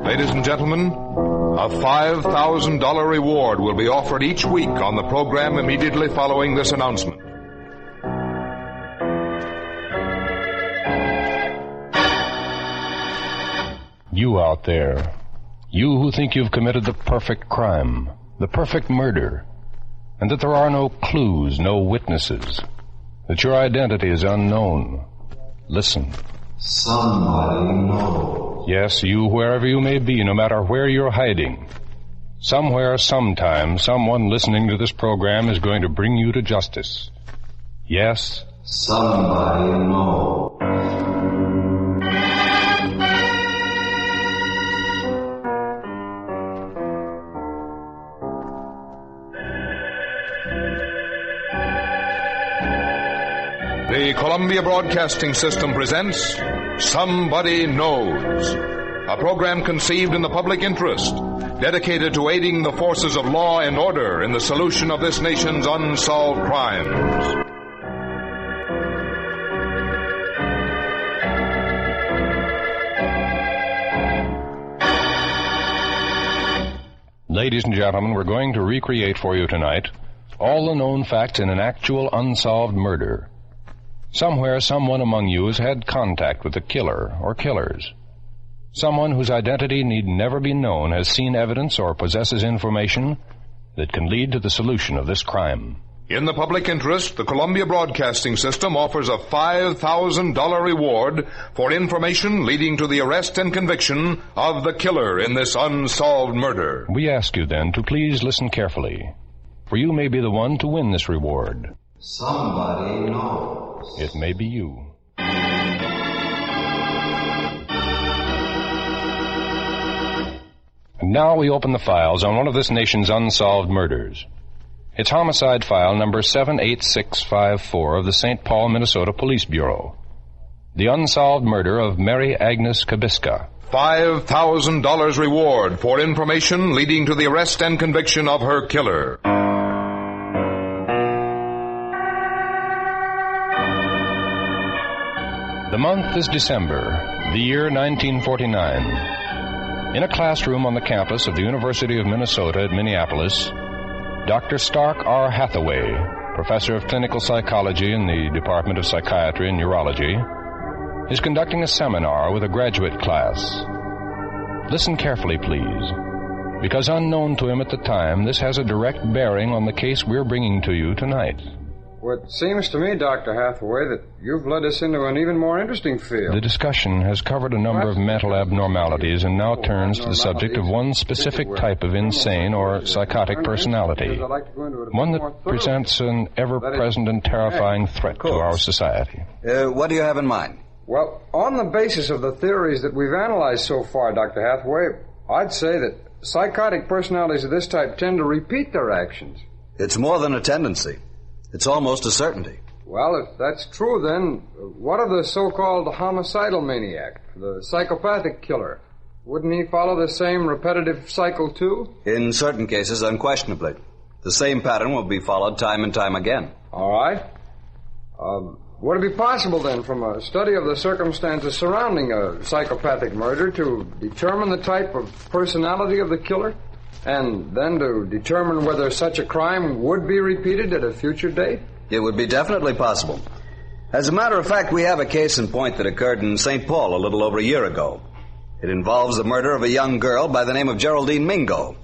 Ladies and gentlemen, a $5,000 reward will be offered each week on the program immediately following this announcement. You out there, you who think you've committed the perfect crime, the perfect murder, and that there are no clues, no witnesses, that your identity is unknown. Listen. Somebody knows. Yes, you, wherever you may be, no matter where you're hiding. Somewhere, sometime, someone listening to this program is going to bring you to justice. Yes? Somebody knows. The Columbia Broadcasting System presents Somebody Knows, a program conceived in the public interest, dedicated to aiding the forces of law and order in the solution of this nation's unsolved crimes. Ladies and gentlemen, we're going to recreate for you tonight all the known facts in an actual unsolved murder. Somewhere, someone among you has had contact with the killer or killers. Someone whose identity need never be known has seen evidence or possesses information that can lead to the solution of this crime. In the public interest, the Columbia Broadcasting System offers a $5,000 reward for information leading to the arrest and conviction of the killer in this unsolved murder. We ask you then to please listen carefully, for you may be the one to win this reward. Somebody knows. It may be you. And now we open the files on one of this nation's unsolved murders. It's homicide file number 78654 of the St. Paul, Minnesota Police Bureau. The unsolved murder of Mary Agnes Kabiska. $5,000 reward for information leading to the arrest and conviction of her killer. The month is December, the year 1949. In a classroom on the campus of the University of Minnesota at Minneapolis, Dr. Stark R. Hathaway, professor of clinical psychology in the Department of Psychiatry and Neurology, is conducting a seminar with a graduate class. Listen carefully, please, because unknown to him at the time, this has a direct bearing on the case we're bringing to you tonight. Well, it seems to me, Dr. Hathaway, that you've led us into an even more interesting field. The discussion has covered a number of mental abnormalities and now turns to the subject of one specific type of insane or psychotic personality, one that presents an ever-present and terrifying threat to our society. What do you have in mind? Well, on the basis of the theories that we've analyzed so far, Dr. Hathaway, I'd say that psychotic personalities of this type tend to repeat their actions. It's more than a tendency. It's almost a certainty. Well, if that's true, then what of the so-called homicidal maniac, the psychopathic killer? Wouldn't he follow the same repetitive cycle, too? In certain cases, unquestionably. The same pattern will be followed time and time again. All right. Would it be possible, then, from a study of the circumstances surrounding a psychopathic murder to determine the type of personality of the killer? And then to determine whether such a crime would be repeated at a future date? It would be definitely possible. As a matter of fact, we have a case in point that occurred in St. Paul a little over a year ago. It involves the murder of a young girl by the name of Geraldine Mingo.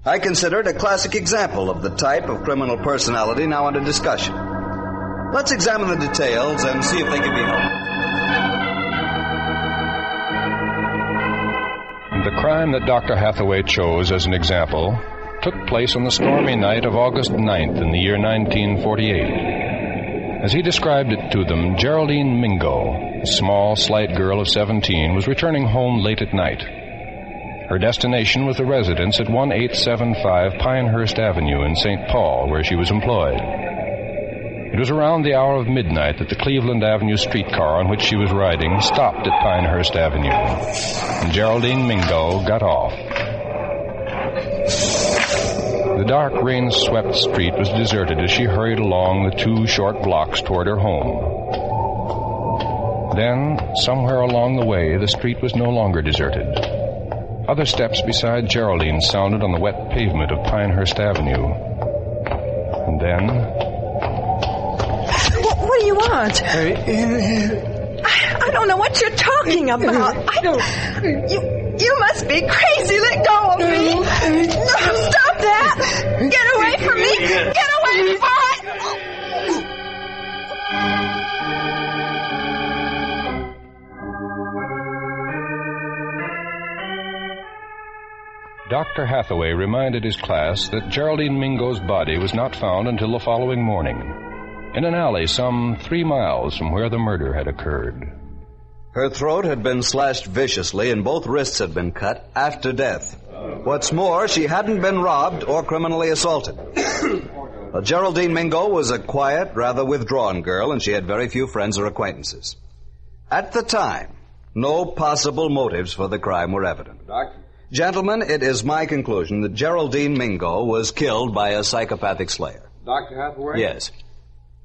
I consider it a classic example of the type of criminal personality now under discussion. Let's examine the details and see if they can be helped. The crime that Dr. Hathaway chose as an example took place on the stormy night of August 9th in the year 1948. As he described it to them, Geraldine Mingo, a small, slight girl of 17, was returning home late at night. Her destination was the residence at 1875 Pinehurst Avenue in St. Paul, where she was employed. It was around the hour of midnight that the Cleveland Avenue streetcar on which she was riding stopped at Pinehurst Avenue, and Geraldine Mingo got off. The dark, rain-swept street was deserted as she hurried along the 2 short blocks toward her home. Then, somewhere along the way, the street was no longer deserted. Other steps beside Geraldine sounded on the wet pavement of Pinehurst Avenue. And then... What do you want? I don't know what you're talking about. You must be crazy. Let go of me. No, stop that. Get away from me. Get away from me. Dr. Hathaway reminded his class that Geraldine Mingo's body was not found until the following morning, in an alley some 3 miles from where the murder had occurred. Her throat had been slashed viciously and both wrists had been cut after death. What's more, she hadn't been robbed or criminally assaulted. Geraldine Mingo was a quiet, rather withdrawn girl, and she had very few friends or acquaintances. At the time, no possible motives for the crime were evident. Doctor? Gentlemen, it is my conclusion that Geraldine Mingo was killed by a psychopathic slayer. Dr. Hathaway? Yes.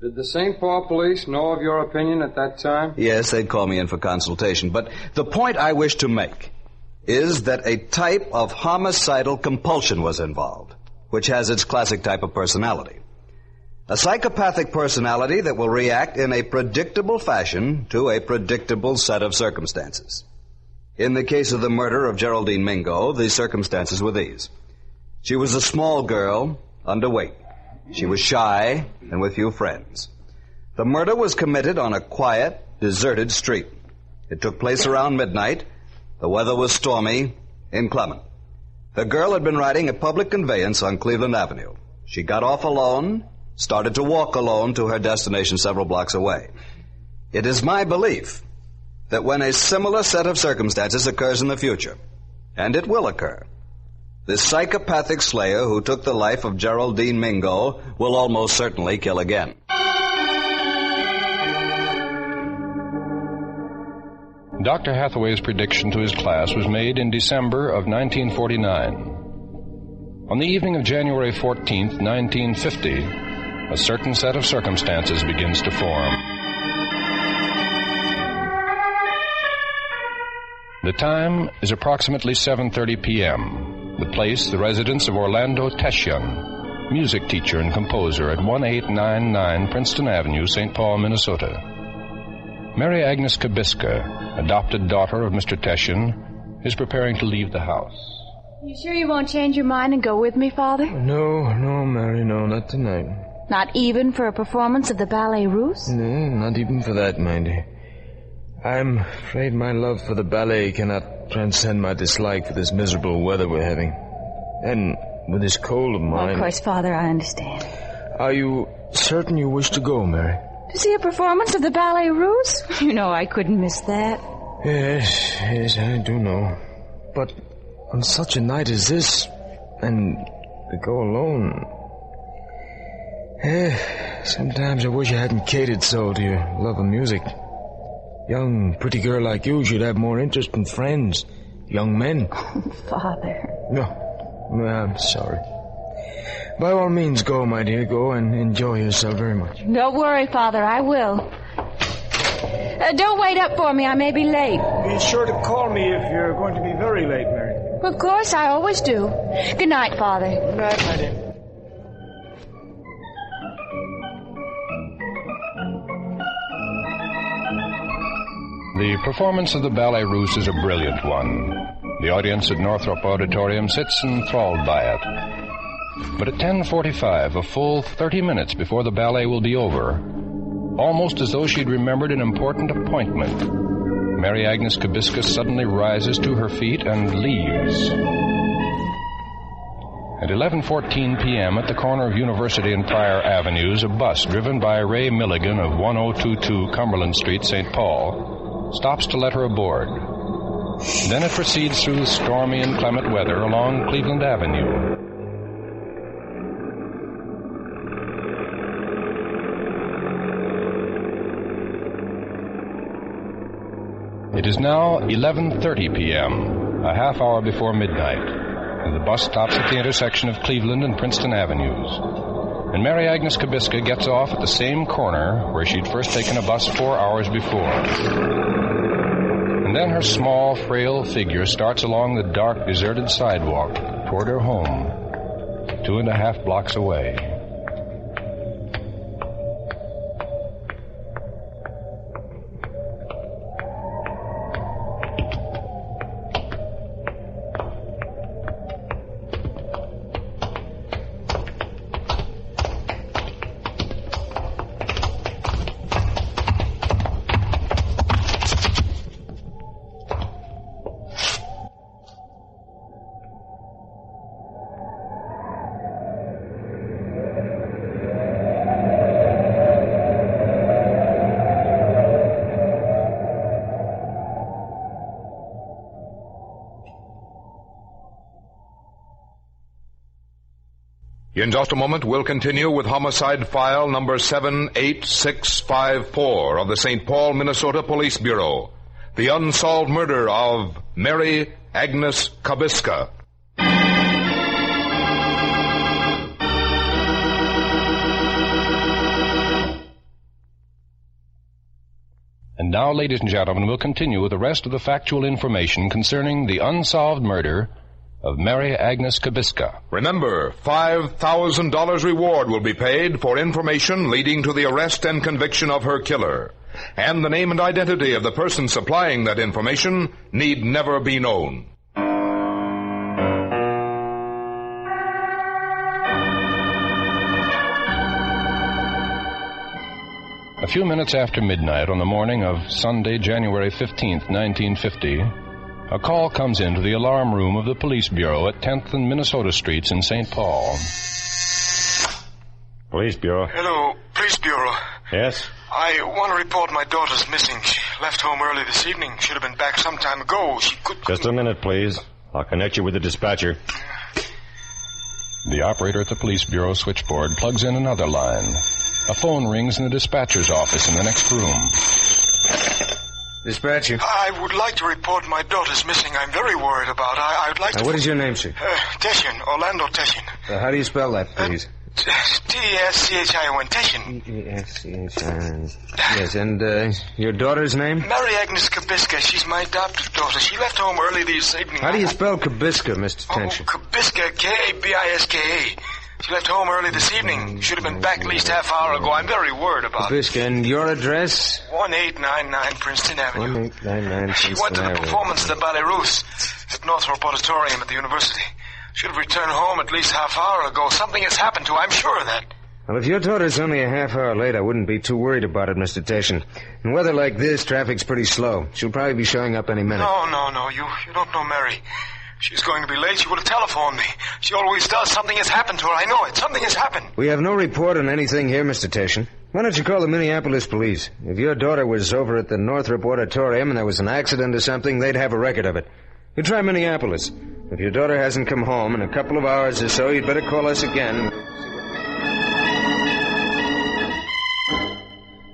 Did the St. Paul police know of your opinion at that time? Yes, they'd call me in for consultation. But the point I wish to make is that a type of homicidal compulsion was involved, which has its classic type of personality. A psychopathic personality that will react in a predictable fashion to a predictable set of circumstances. In the case of the murder of Geraldine Mingo, the circumstances were these. She was a small girl, underweight. She was shy and with few friends. The murder was committed on a quiet, deserted street. It took place around midnight. The weather was stormy, inclement. The girl had been riding a public conveyance on Cleveland Avenue. She got off alone, started to walk alone to her destination several blocks away. It is my belief that when a similar set of circumstances occurs in the future, and it will occur, the psychopathic slayer who took the life of Geraldine Mingo will almost certainly kill again. Dr. Hathaway's prediction to his class was made in December of 1949. On the evening of January 14th, 1950, a certain set of circumstances begins to form. The time is approximately 7:30 p.m. The place, the residence of Orlando Teshion, music teacher and composer at 1899 Princeton Avenue, St. Paul, Minnesota. Mary Agnes Kabiska, adopted daughter of Mr. Teshion, is preparing to leave the house. You sure you won't change your mind and go with me, Father? No, Mary, no, not tonight. Not even for a performance of the ballet Russe? No, not even for that, my dear. I'm afraid my love for the ballet cannot transcend my dislike for this miserable weather we're having. And with this cold of mine... Well, of course, Father, I understand. Are you certain you wish to go, Mary? To see a performance of the ballet Russe? You know I couldn't miss that. Yes, I do know. But on such a night as this, and to go alone... sometimes I wish I hadn't catered so to your love of music. Young, pretty girl like you should have more interest in friends, young men. Oh, Father. No, I'm sorry. By all means, go, my dear. Go and enjoy yourself very much. Don't worry, Father. I will. Don't wait up for me. I may be late. Be sure to call me if you're going to be very late, Mary. Of course, I always do. Good night, Father. Good night, my dear. The performance of the ballet Russe is a brilliant one. The audience at Northrop Auditorium sits enthralled by it. But at 10:45, a full 30 minutes before the ballet will be over, almost as though she'd remembered an important appointment, Mary Agnes Kabiska suddenly rises to her feet and leaves. At 11:14 p.m. at the corner of University and Pryor Avenues, a bus driven by Ray Milligan of 1022 Cumberland Street, St. Paul, stops to let her aboard. Then it proceeds through the stormy and inclement weather along Cleveland Avenue. It is now 11:30 p.m., a half hour before midnight, and the bus stops at the intersection of Cleveland and Princeton Avenues. And Mary Agnes Kabiska gets off at the same corner where she'd first taken a bus 4 hours before. And And then her small, frail figure starts along the dark, deserted sidewalk toward her home, 2.5 blocks away. In just a moment, we'll continue with homicide file number 78654 of the St. Paul, Minnesota Police Bureau. The unsolved murder of Mary Agnes Kabiska. And now, ladies and gentlemen, we'll continue with the rest of the factual information concerning the unsolved murder of Mary Agnes Kabiska. Remember, $5,000 reward will be paid for information leading to the arrest and conviction of her killer. And the name and identity of the person supplying that information need never be known. A few minutes after midnight on the morning of Sunday, January 15th, 1950, a call comes into the alarm room of the Police Bureau at 10th and Minnesota Streets in St. Paul. Police Bureau. Hello, Police Bureau. Yes? I want to report my daughter's missing. She left home early this evening. Should have been back some time ago. She could... Just a minute, please. I'll connect you with the dispatcher. The operator at the Police Bureau switchboard plugs in another line. A phone rings in the dispatcher's office in the next room. Dispatcher. I would like to report my daughter's missing. I'm very worried about her. I'd like to... What is your name, sir? Teshin, Orlando Teshin. How do you spell that, please? T-E-S-C-H-I-O-N, Teshin. T-E-S-C-H-I-O-N. Yes, and your daughter's name? Mary Agnes Kabiska. She's my adopted daughter. She left home early this evening. How do you spell Kabiska, Mr. Teshin? Kabiska, K-A-B-I-S-K-A. She left home early this evening. Should have been back at least half hour ago. I'm very worried about it. Kabiska, and your address? 1899 Princeton Avenue. 1899 Princeton She went to the Avenue. performance of the Ballet Russe at Northrop Auditorium at the university. Should have returned home at least half hour ago. Something has happened to her. I'm sure of that. Well, if your daughter's only a half hour late, I wouldn't be too worried about it, Mr. Teshin. In weather like this, traffic's pretty slow. She'll probably be showing up any minute. No. You don't know Mary. She's going to be late. She would have telephoned me. She always does. Something has happened to her. I know it. Something has happened. We have no report on anything here, Mr. Teshin. Why don't you call the Minneapolis police? If your daughter was over at the Northrop Auditorium and there was an accident or something, they'd have a record of it. You try Minneapolis. If your daughter hasn't come home in a couple of hours or so, you'd better call us again.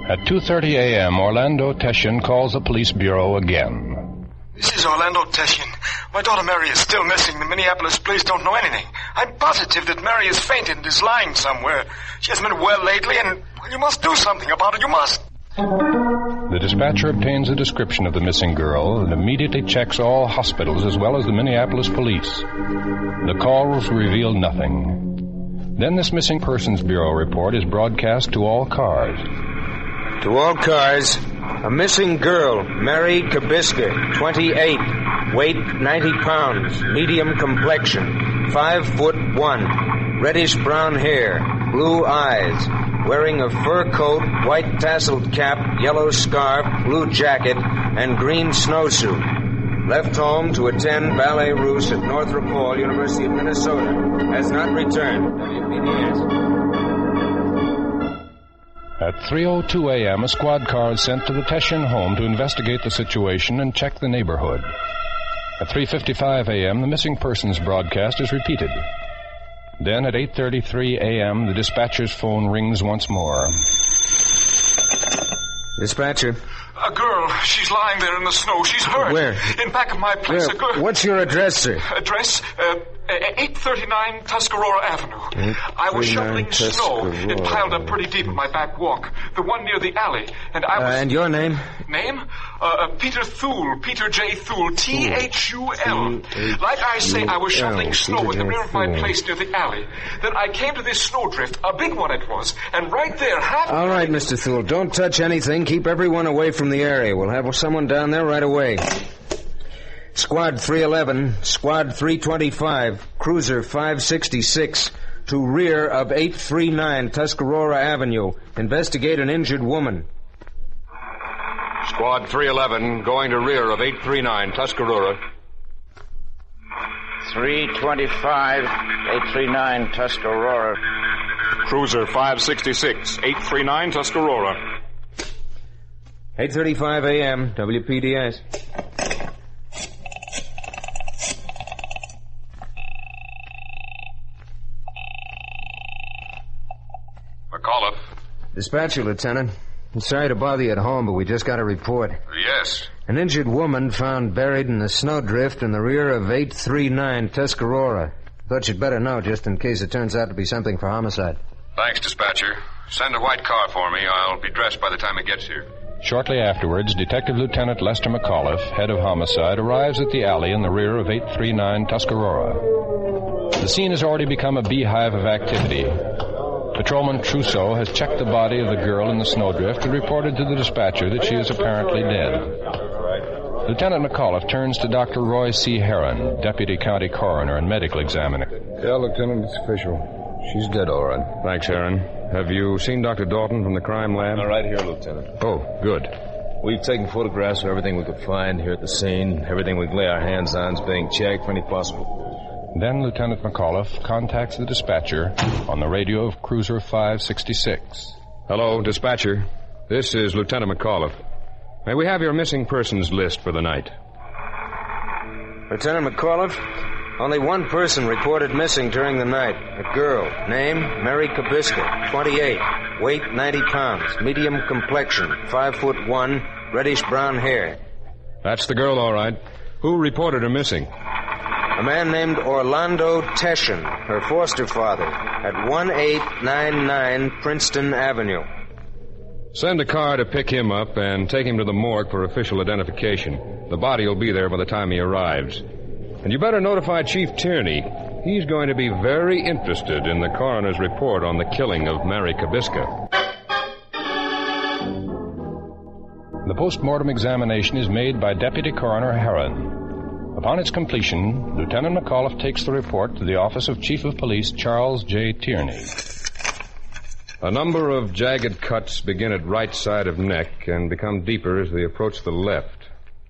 At 2:30 a.m., Orlando Teshin calls the police bureau again. This is Orlando Teshin. My daughter Mary is still missing. The Minneapolis police don't know anything. I'm positive that Mary has fainted and is lying somewhere. She hasn't been well lately, and you must do something about it. You must. The dispatcher obtains a description of the missing girl and immediately checks all hospitals as well as the Minneapolis police. The calls reveal nothing. Then this missing persons bureau report is broadcast to all cars. To all cars, a missing girl, Mary Kabiska, 28, weight 90 pounds, medium complexion, 5'1", reddish-brown hair, blue eyes, wearing a fur coat, white tasseled cap, yellow scarf, blue jacket, and green snowsuit. Left home to attend Ballet Russe at Northrop Hall, University of Minnesota. Has not returned. WPDS. At 3:02 a.m., a squad car is sent to the Teshin home to investigate the situation and check the neighborhood. At 3:55 a.m., the missing persons broadcast is repeated. Then at 8:33 a.m., the dispatcher's phone rings once more. Dispatcher. A girl. She's lying there in the snow. She's hurt. Where? In back of my place. Where? A girl. What's your address, sir? Address? 839 Tuscarora Avenue. I was shoveling snow. It piled up pretty deep in my back walk. The one near the alley. And I was... And your name? Name? Peter Thule, Peter J. Thule, Thul. Like I say, I was shoveling snow in the rear of my place near the alley. Then I came to this snowdrift, a big one it was, and right there, All right, Mr. Thule, don't touch anything. Keep everyone away from the area. We'll have someone down there right away. Squad 311, Squad 325, Cruiser 566, to rear of 839 Tuscarora Avenue. Investigate an injured woman. Squad 311, going to rear of 839 Tuscarora. 325, 839 Tuscarora. Cruiser 566, 839 Tuscarora. 8:35 a.m., WPDS. McAuliffe. Dispatcher, Lieutenant. I'm sorry to bother you at home, but we just got a report. Yes. An injured woman found buried in a snowdrift in the rear of 839 Tuscarora. Thought you'd better know, just in case it turns out to be something for homicide. Thanks, dispatcher. Send a white car for me. I'll be dressed by the time it gets here. Shortly afterwards, Detective Lieutenant Lester McAuliffe, head of homicide, arrives at the alley in the rear of 839 Tuscarora. The scene has already become a beehive of activity. Patrolman Trousseau has checked the body of the girl in the snowdrift and reported to the dispatcher that she is apparently dead. Lieutenant McAuliffe turns to Dr. Roy C. Heron, Deputy County Coroner and Medical Examiner. Yeah, Lieutenant, it's official. She's dead, all right. Thanks, Heron. Have you seen Dr. Dalton from the crime lab? Right here, Lieutenant. Oh, good. We've taken photographs of everything we could find here at the scene. Everything we could lay our hands on is being checked for any possible. Then Lieutenant McAuliffe contacts the dispatcher on the radio of Cruiser 566. Hello, dispatcher. This is Lieutenant McAuliffe. May we have your missing persons list for the night? Lieutenant McAuliffe, only one person reported missing during the night. A girl. Name, Mary Kabiska, 28. Weight, 90 pounds. Medium complexion, 5'1", reddish-brown hair. That's the girl, all right. Who reported her missing? A man named Orlando Teschen, her foster father, at 1899 Princeton Avenue. Send a car to pick him up and take him to the morgue for official identification. The body will be there by the time he arrives. And you better notify Chief Tierney. He's going to be very interested in the coroner's report on the killing of Mary Kabiska. The post-mortem examination is made by Deputy Coroner Heron. Upon its completion, Lieutenant McAuliffe takes the report to the office of Chief of Police Charles J. Tierney. A number of jagged cuts begin at right side of neck and become deeper as they approach the left.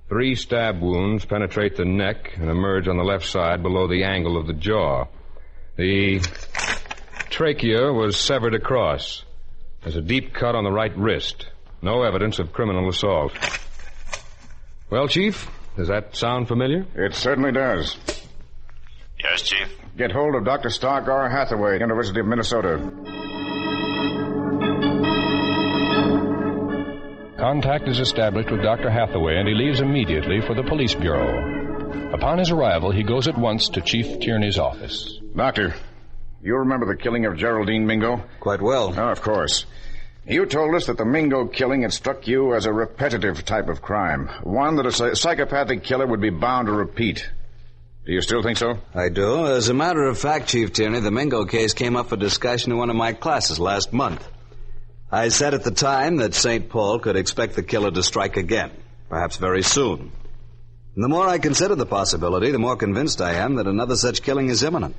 3 stab wounds penetrate the neck and emerge on the left side below the angle of the jaw. The trachea was severed across. There's a deep cut on the right wrist. No evidence of criminal assault. Well, Chief, does that sound familiar? It certainly does. Yes, Chief. Get hold of Dr. Stark R. Hathaway, University of Minnesota. Contact is established with Dr. Hathaway, and he leaves immediately for the police bureau. Upon his arrival, he goes at once to Chief Tierney's office. Doctor, you remember the killing of Geraldine Mingo? Quite well. Oh, of course. You told us that the Mingo killing had struck you as a repetitive type of crime, one that a psychopathic killer would be bound to repeat. Do you still think so? I do. As a matter of fact, Chief Tierney, the Mingo case came up for discussion in one of my classes last month. I said at the time that St. Paul could expect the killer to strike again, perhaps very soon. And the more I consider the possibility, the more convinced I am that another such killing is imminent.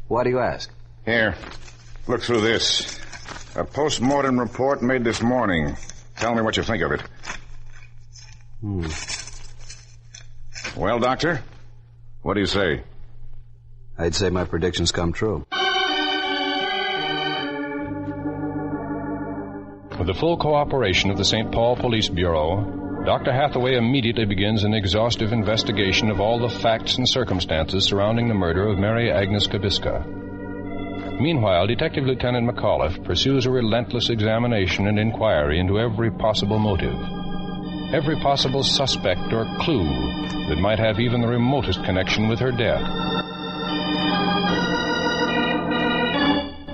Why do you ask? Here, look through this. A post-mortem report made this morning. Tell me what you think of it. Well, Doctor, what do you say? I'd say my predictions come true. With the full cooperation of the St. Paul Police Bureau, Dr. Hathaway immediately begins an exhaustive investigation of all the facts and circumstances surrounding the murder of Mary Agnes Kabiska. Meanwhile, Detective Lieutenant McAuliffe pursues a relentless examination and inquiry into every possible motive, every possible suspect or clue that might have even the remotest connection with her death.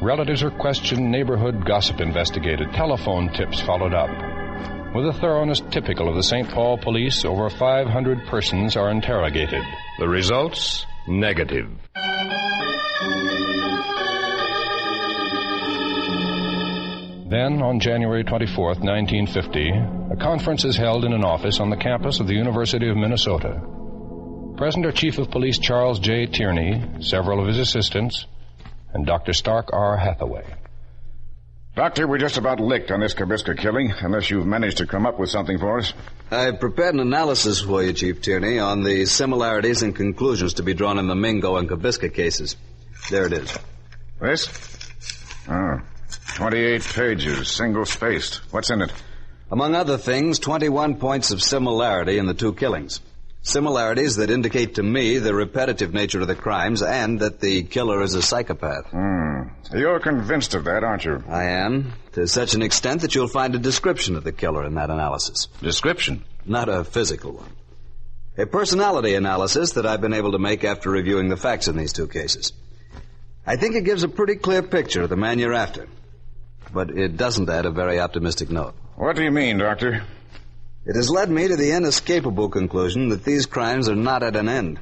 Relatives are questioned, neighborhood gossip investigated, telephone tips followed up. With a thoroughness typical of the St. Paul police, over 500 persons are interrogated. The results? Negative. Then, on January 24th, 1950, a conference is held in an office on the campus of the University of Minnesota. Present are Chief of Police Charles J. Tierney, several of his assistants, and Dr. Stark R. Hathaway. Doctor, we're just about licked on this Kabiska killing, unless you've managed to come up with something for us. I've prepared an analysis for you, Chief Tierney, on the similarities and conclusions to be drawn in the Mingo and Kabiska cases. There it is. This? Oh, 28 pages, single-spaced. What's in it? Among other things, 21 points of similarity in the two killings. Similarities that indicate to me the repetitive nature of the crimes and that the killer is a psychopath. You're convinced of that, aren't you? I am, to such an extent that you'll find a description of the killer in that analysis. Description? Not a physical one. A personality analysis that I've been able to make after reviewing the facts in these two cases. I think it gives a pretty clear picture of the man you're after. But it doesn't add a very optimistic note. What do you mean, Doctor? It has led me to the inescapable conclusion that these crimes are not at an end.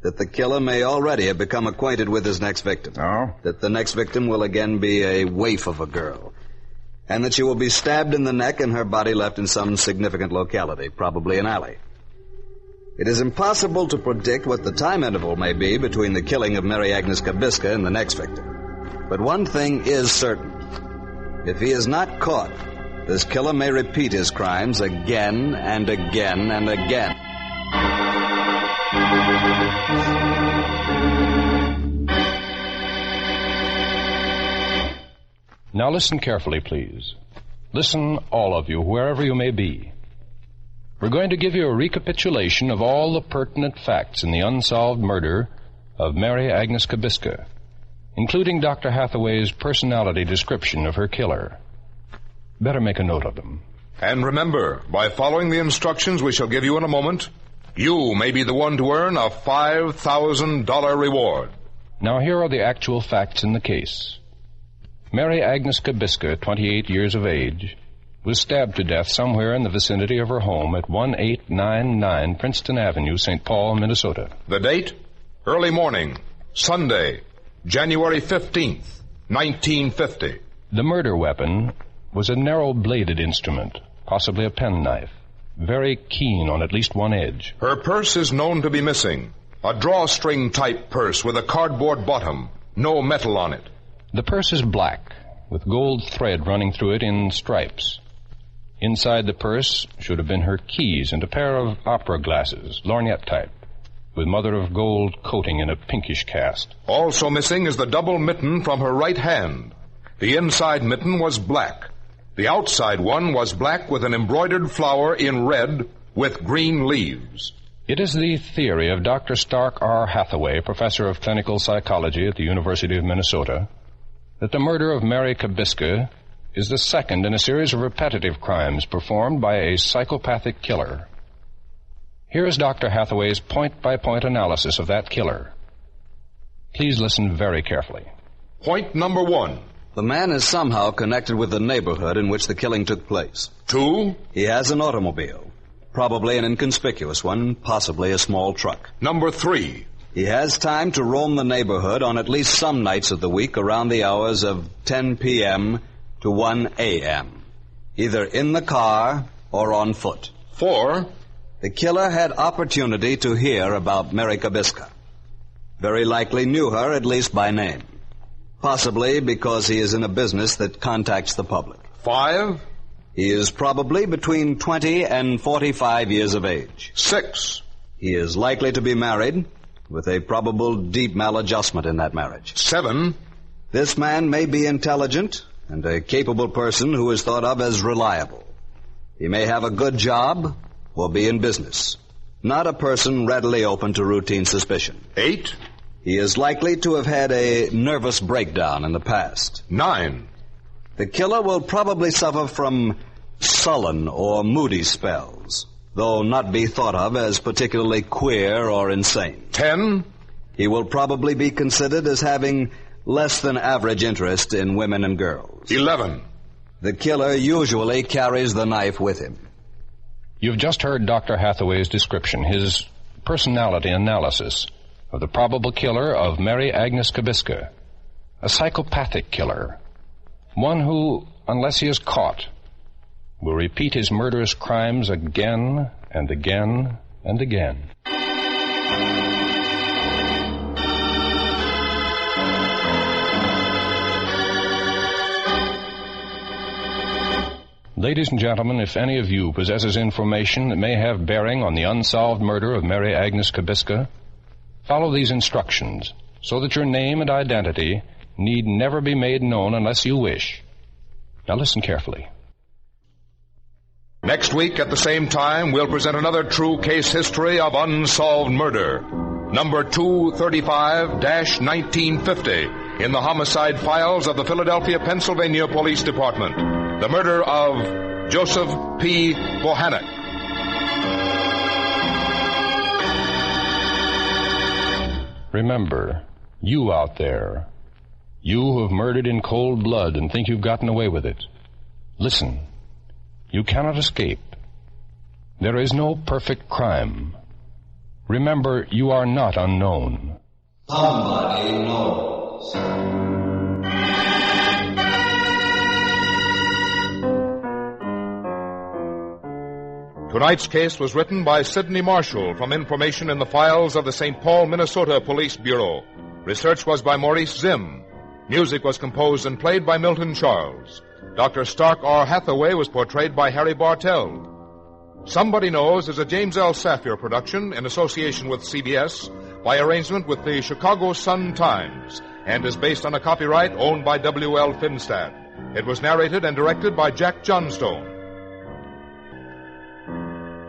That the killer may already have become acquainted with his next victim. Oh? That the next victim will again be a waif of a girl. And that she will be stabbed in the neck and her body left in some significant locality, probably an alley. It is impossible to predict what the time interval may be between the killing of Mary Agnes Kabiska and the next victim. But one thing is certain. If he is not caught, this killer may repeat his crimes again and again and again. Now listen carefully, please. Listen, all of you, wherever you may be. We're going to give you a recapitulation of all the pertinent facts in the unsolved murder of Mary Agnes Kabiska, including Dr. Hathaway's personality description of her killer. Better make a note of them. And remember, by following the instructions we shall give you in a moment, you may be the one to earn a $5,000 reward. Now here are the actual facts in the case. Mary Agnes Kabiska, 28 years of age, was stabbed to death somewhere in the vicinity of her home at 1899 Princeton Avenue, St. Paul, Minnesota. The date? Early morning, Sunday, January 15th, 1950. The murder weapon was a narrow-bladed instrument, possibly a penknife, very keen on at least one edge. Her purse is known to be missing. A drawstring-type purse with a cardboard bottom, no metal on it. The purse is black, with gold thread running through it in stripes. Inside the purse should have been her keys and a pair of opera glasses, lorgnette type, with mother-of-gold coating in a pinkish cast. Also missing is the double mitten from her right hand. The inside mitten was black. The outside one was black with an embroidered flower in red with green leaves. It is the theory of Dr. Stark R. Hathaway, professor of clinical psychology at the University of Minnesota, that the murder of Mary Kabiska is the second in a series of repetitive crimes performed by a psychopathic killer. Here is Dr. Hathaway's point-by-point analysis of that killer. Please listen very carefully. Point number 1. The man is somehow connected with the neighborhood in which the killing took place. 2. He has an automobile, probably an inconspicuous one, possibly a small truck. Number 3. He has time to roam the neighborhood on at least some nights of the week around the hours of 10 p.m. to 1 a.m., either in the car or on foot. 4. The killer had opportunity to hear about Mary Kabiska. Very likely knew her, at least by name. Possibly because he is in a business that contacts the public. 5. He is probably between 20 and 45 years of age. 6. He is likely to be married, with a probable deep maladjustment in that marriage. 7. This man may be intelligent and a capable person who is thought of as reliable. He may have a good job or be in business. Not a person readily open to routine suspicion. 8. He is likely to have had a nervous breakdown in the past. 9. The killer will probably suffer from sullen or moody spells, though not be thought of as particularly queer or insane. 10. He will probably be considered as having less than average interest in women and girls. 11. The killer usually carries the knife with him. You've just heard Dr. Hathaway's description, his personality analysis of the probable killer of Mary Agnes Kabiska, a psychopathic killer, one who, unless he is caught, will repeat his murderous crimes again and again and again. Ladies and gentlemen, if any of you possesses information that may have bearing on the unsolved murder of Mary Agnes Kabiska, follow these instructions so that your name and identity need never be made known unless you wish. Now listen carefully. Next week at the same time, we'll present another true case history of unsolved murder. Number 235-1950 in the homicide files of the Philadelphia, Pennsylvania Police Department. The murder of Joseph P. Bohannock. Remember, you out there, you who have murdered in cold blood and think you've gotten away with it, listen. You cannot escape. There is no perfect crime. Remember, you are not unknown. Somebody knows. Tonight's case was written by Sidney Marshall from information in the files of the St. Paul, Minnesota Police Bureau. Research was by Maurice Zim. Music was composed and played by Milton Charles. Dr. Stark R. Hathaway was portrayed by Harry Barteld. Somebody Knows is a James L. Safier production in association with CBS by arrangement with the Chicago Sun-Times and is based on a copyright owned by W.L. Finstad. It was narrated and directed by Jack Johnstone.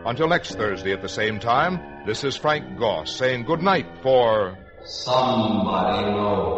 Until next Thursday at the same time, this is Frank Goss saying good night for... Somebody knows.